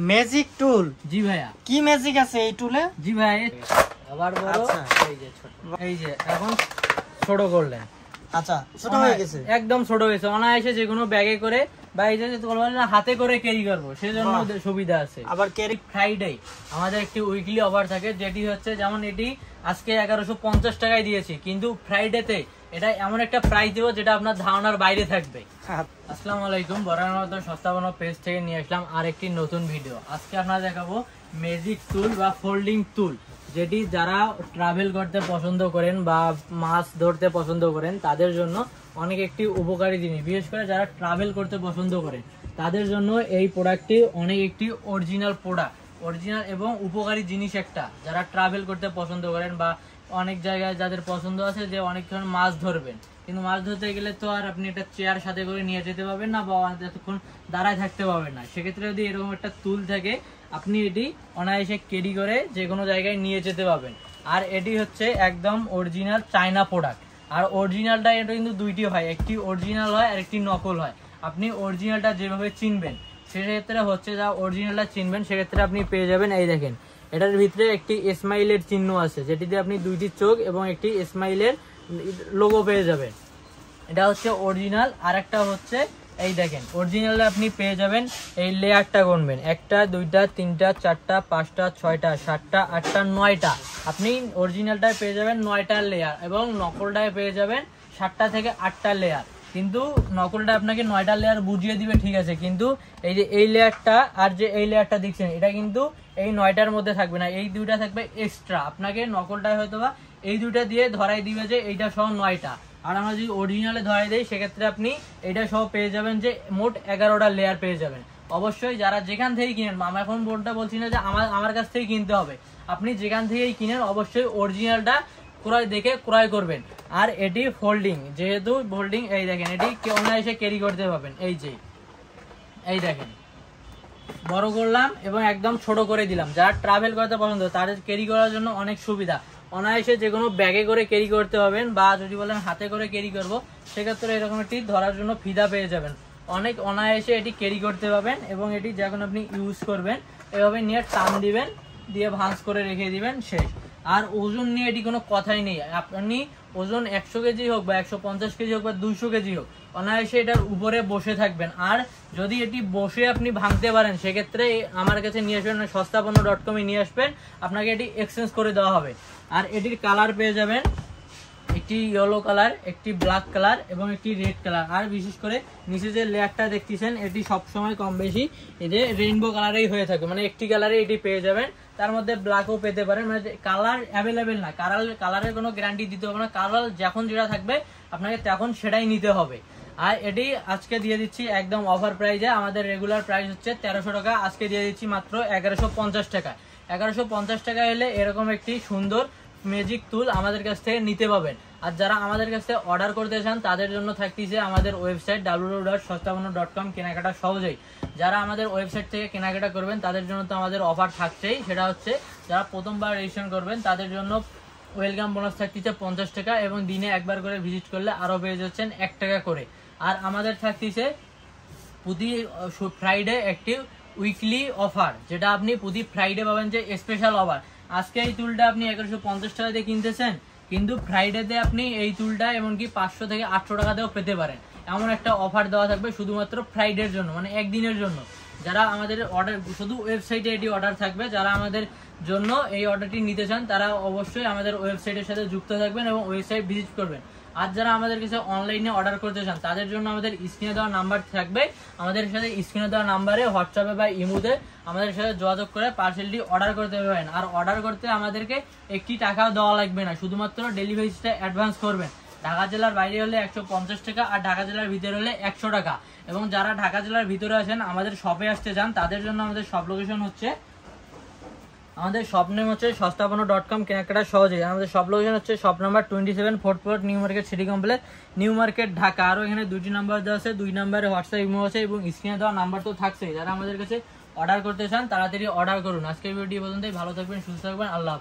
Magic টুল। জি ভাইয়া। কি magic আছে এই টুলে? জি ভাই, আবার বড়, এই যে ছোট, এই যে এখন ছোট করলেন। আচ্ছা, ছোট হয়ে গেছে, একদম ছোট হয়েছে। অনায়াসে যে কোনো ব্যাগে করে বা এই যে হাতে করে ক্যারি করবো সেজন্য সুবিধা আছে। আবার ক্যারি ফ্রাইডে আমাদের একটি উইকলি অফার থাকে, যেটি হচ্ছে যেমন এটি আজকে 1150 টাকায় দিয়েছি, কিন্তু ফ্রাইডেতে এটা এমন একটা প্রাইস দেবো যেটা আপনার ধারণার বাইরে থাকবে। আসসালামু আলাইকুম, বরাবর মতো সস্তা বানো পেজ থেকে নিয়ে আসলাম আর একটি নতুন ভিডিও। আজকে আপনারা দেখাবো ম্যাজিক টুল বা ফোল্ডিং টুল, যেটি যারা ট্রাভেল করতে পছন্দ করেন বা মাছ ধরতে পছন্দ করেন তাদের জন্য অনেক একটি উপকারী জিনিস। বিশেষ করে যারা ট্রাভেল করতে পছন্দ করেন তাদের জন্য এই প্রোডাক্টটি অনেক একটি অরিজিনাল প্রোডাক্ট, অরিজিনাল এবং উপকারী জিনিস একটা। যারা ট্রাভেল করতে পছন্দ করেন বা অনেক জায়গায় যাদের পছন্দ আছে যে অনেকক্ষণ মাছ ধরবেন, কিন্তু মাছ ধরতে গেলে তো আর আপনি একটা চেয়ার সাথে করে নিয়ে যেতে পারবেন না বা এতক্ষণ দাঁড়ায় থাকতে পারবেন না। সেক্ষেত্রে যদি এরকম একটা টুল থাকে আপনি এটি অনায়াসে ক্যারি করে যে কোনো জায়গায় নিয়ে যেতে পারবেন। আর এটি হচ্ছে একদম অরিজিনাল চায়না প্রোডাক্ট। আর অরিজিনালটা এটা কিন্তু দুইটি হয়, একটি অরিজিনাল হয় আর একটি নকল হয়। আপনি অরিজিনালটা যেভাবে চিনবেন সেক্ষেত্রে হচ্ছে যা অরিজিনালটা চিনবেন সেক্ষেত্রে আপনি পেয়ে যাবেন, এই দেখেন এটার ভিতরে একটি স্মাইলের চিহ্ন আছে, যেটিতে আপনি দুইটি চোখ এবং একটি স্মাইলের লোগো পেয়ে যাবেন। এটা হচ্ছে অরিজিনাল। আর একটা হচ্ছে এই দেখেন অরিজিনালে আপনি পেয়ে যাবেন এই লেয়ারটা গুনবেন, 1টা 2টা 3টা 4টা 5টা 6টা 7টা 8টা 9টা। আপনি অরিজিনালটায় পেয়ে যাবেন 9টা লেয়ার এবং নকলটায় পেয়ে যাবেন 7টা থেকে 8টা লেয়ার। কিন্তু নকলটা আপনাকে 9টা লেয়ার বুঝিয়ে দিবে, ঠিক আছে, কিন্তু এই যে এই লেয়ারটা আর যে এই লেয়ারটা দেখছেন এটা কিন্তু এই 9টার মধ্যে থাকবে না, এই দুইটা থাকবে এক্সট্রা। আপনাকে নকলটায় হয়তো বা এই দুইটা দিয়ে ধরাই দিবে যে এইটা সহ 9টা, আর আমরা যদি অরিজিনালে ধরাই দেই সেক্ষেত্রে আপনি এটা সহ পেয়ে যাবেন যে মোট 11টা লেয়ার পেয়ে যাবেন। অবশ্যই যারা যেখান থেকেই কিনেন, আমরা এখন বোর্ডটা বলছি না যে আমার কাছ থেকে কিনতে হবে, আপনি যেখান থেকেই কিনেন অবশ্যই অরিজিনালটা ক্রয় করবেন। আর এটি ফোল্ডিং, যেহেতু ফোল্ডিং, এই দেখেন এটি অনায়াসে ক্যারি করতে পারবেন। এই যে এই দেখেন বড় করলাম এবং একদম ছোট করে দিলাম। যারা ট্রাভেল করতে পছন্দ তাদের ক্যারি করার জন্য অনেক সুবিধা। অনায়াসে যে কোনো ব্যাগে করে ক্যারি করতে পারবেন বা যদি বলেন হাতে করে ক্যারি করব সেক্ষেত্রে এরকম একটি ধরার জন্য ফিদা পেয়ে যাবেন। অনেক অনায়াসে এটি ক্যারি করতে পারবেন এবং এটি যখন আপনি ইউজ করবেন এভাবে নিয়ে টান দিবেন, দিয়ে ভাঁজ করে রেখে দিবেন, শেষ। আর ওজন নিয়ে এটি কোনো কথাই নেই। আপনি ওজন 100 কেজি হোক বা 150 কেজি হোক বা 200 কেজি হোক অনায়াসে এটার উপরে বসে থাকবেন। আর যদি এটি বসে আপনি ভাঙতে পারেন সেক্ষেত্রে আমার কাছে নিয়ে আসবেন, সস্তাপণ্য.com-এ নিয়ে আসবেন, আপনাকে এটি এক্সচেঞ্জ করে দেওয়া হবে। আর এটির কালার পেয়ে যাবেন একটি ইয়েলো কালার, একটি ব্ল্যাক কালার এবং একটি রেড কালার। আর বিশেষ করে নিচে যে লেয়ারটা দেখতেছেন এটি সবসময় কম বেশি এই যে রেইনবো কালারেই হয়ে থাকে, মানে একটি কালারে এটি পেয়ে যাবেন। তার মধ্যে ব্ল্যাকও পেতে পারেন, মানে কালার অ্যাভেলেবেল না, কালারের কোনো গ্যারান্টি দিতে হবে না। কালার যখন যেটা থাকবে আপনাকে তখন সেটাই নিতে হবে। আর এটি আজকে দিয়ে দিচ্ছি একদম অফার প্রাইজে। আমাদের রেগুলার প্রাইস হচ্ছে 1300 টাকা, আজকে দিয়ে দিচ্ছি মাত্র 1150 টাকা। 1150 টাকা হলে এরকম একটি সুন্দর ম্যাজিক টুল আমাদের কাছ থেকে নিতে পাবেন। আর যারা আমাদের কাছ থেকে অর্ডার করতে চান তাদের জন্য থাকতেছে আমাদের ওয়েবসাইট www.সস্তাপণ্য.com, কেনাকাটা সহজেই। যারা আমাদের ওয়েবসাইট থেকে কেনাকাটা করবেন তাদের জন্য তো আমাদের অফার থাকছেই, সেটা হচ্ছে যারা প্রথমবার রেজিস্ট্রেশন করবেন তাদের জন্য ওয়েলকাম বোনাস থাকতেছে 50 টাকা এবং দিনে একবার করে ভিজিট করলে আরও পেয়ে যাচ্ছেন 1 টাকা করে। আর আমাদের থাকতেছে প্রতি ফ্রাইডে একটি উইকলি অফার, যেটা আপনি প্রতি ফ্রাইডে পাবেন যে স্পেশাল অফার। আজকে এই টুলটা আপনি 1150 টাকা দিয়ে কিনতেছেন, কিন্তু ফ্রাইডেতে আপনি এই টুলটা এমনকি 500 থেকে 800 টাকাতেও পেতে পারেন। এমন একটা অফার দেওয়া থাকবে শুধুমাত্র ফ্রাইডের জন্য, মানে একদিনের জন্য। যারা আমাদের অর্ডার, শুধু ওয়েবসাইটে এটি অর্ডার থাকবে, যারা আমাদের জন্য এই অর্ডারটি নিতে চান তারা অবশ্যই আমাদের ওয়েবসাইটের সাথে যুক্ত থাকবেন এবং ওয়েবসাইট ভিজিট করবেন। আর যারা আমাদের কাছে অনলাইনে অর্ডার করতে চান তাদের জন্য আমাদের স্ক্রিনে দেওয়া নাম্বার থাকবে, আমাদের সাথে স্ক্রিনে দেওয়া নাম্বারে হোয়াটসঅ্যাপে বা ইমোতে আমাদের সাথে যোগাযোগ করে পার্সেলটি অর্ডার করতে পারবেন। আর অর্ডার করতে আমাদেরকে একটি টাকাও দেওয়া লাগবে না, শুধুমাত্র ডেলিভারিটা অ্যাডভান্স করবেন। ঢাকা জেলার বাইরে হলে 150 টাকা আর ঢাকা জেলার ভিতরে হলে 100 টাকা। এবং যারা ঢাকা জেলার ভিতরে আছেন আমাদের শপে আসতে চান তাদের জন্য আমাদের শপ লোকেশন হচ্ছে, আমাদের শপ নেম হচ্ছে সস্তাপণ্য.com, কেনাকাটা সহজেই। আমাদের শপ লোকেশন হচ্ছে shop number 27 4th floor, new market city complex, new market, Dhaka. আরও এখানে 2টি নাম্বার দেওয়া আছে, 2 নাম্বারে হোয়াটসঅ্যাপ ইমো আছে এবং স্ক্রিনে দেওয়া নাম্বার তো থাকছেই। যারা আমাদের কাছে অর্ডার করতে চান তাড়াতাড়ি অর্ডার করুন। আজকের ভিডিও পর্যন্তই, ভালো থাকবেন, সুস্থ থাকবেন, আল্লাহ।